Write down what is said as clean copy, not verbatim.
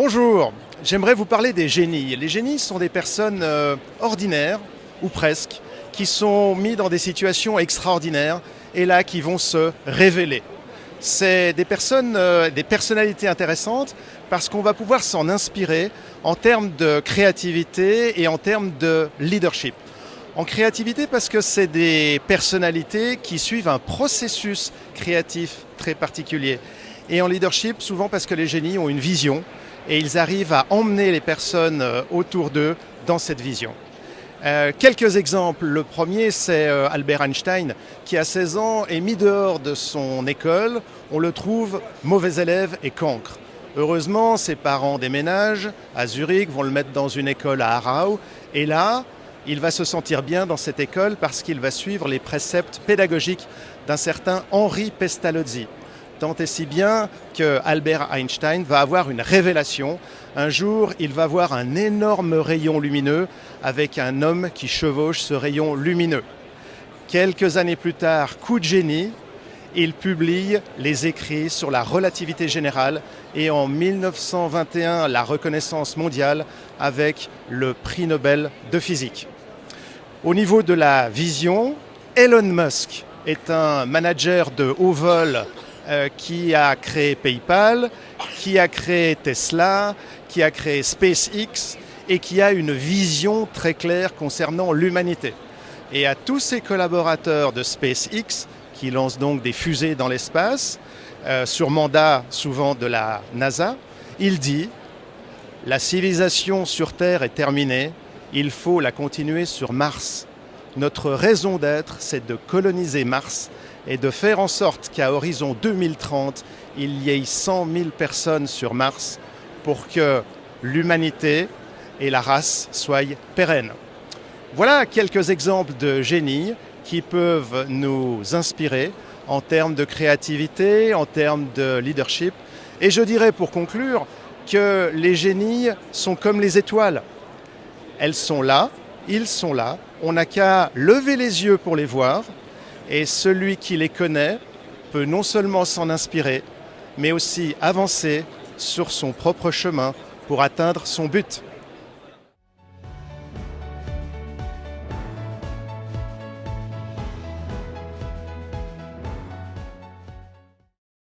Bonjour, j'aimerais vous parler des génies. Les génies sont des personnes ordinaires, ou presque, qui sont mis dans des situations extraordinaires et là qui vont se révéler. C'est des personnes, des personnalités intéressantes parce qu'on va pouvoir s'en inspirer en termes de créativité et en termes de leadership. En créativité parce que c'est des personnalités qui suivent un processus créatif très particulier. Et en leadership, souvent parce que les génies ont une vision et ils arrivent à emmener les personnes autour d'eux dans cette vision. Quelques exemples. Le premier, c'est Albert Einstein, qui à 16 ans est mis dehors de son école. On le trouve mauvais élève et cancre. Heureusement, ses parents déménagent à Zurich, vont le mettre dans une école à Aarau. Et là, il va se sentir bien dans cette école parce qu'il va suivre les préceptes pédagogiques d'un certain Henri Pestalozzi. Tant et si bien que Albert Einstein va avoir une révélation. Un jour, il va voir un énorme rayon lumineux avec un homme qui chevauche ce rayon lumineux. Quelques années plus tard, coup de génie, il publie les écrits sur la relativité générale et en 1921, la reconnaissance mondiale avec le prix Nobel de physique. Au niveau de la vision, Elon Musk est un manager de haut vol qui a créé PayPal, qui a créé Tesla, qui a créé SpaceX et qui a une vision très claire concernant l'humanité. Et à tous ses collaborateurs de SpaceX, qui lancent donc des fusées dans l'espace, sur mandat souvent de la NASA, il dit « La civilisation sur Terre est terminée, il faut la continuer sur Mars. Notre raison d'être, c'est de coloniser Mars et de faire en sorte qu'à horizon 2030, il y ait 100 000 personnes sur Mars pour que l'humanité et la race soient pérennes. » Voilà quelques exemples de génies qui peuvent nous inspirer en termes de créativité, en termes de leadership. Et je dirais pour conclure que les génies sont comme les étoiles. Elles sont là, ils sont là, on n'a qu'à lever les yeux pour les voir. Et celui qui les connaît peut non seulement s'en inspirer, mais aussi avancer sur son propre chemin pour atteindre son but.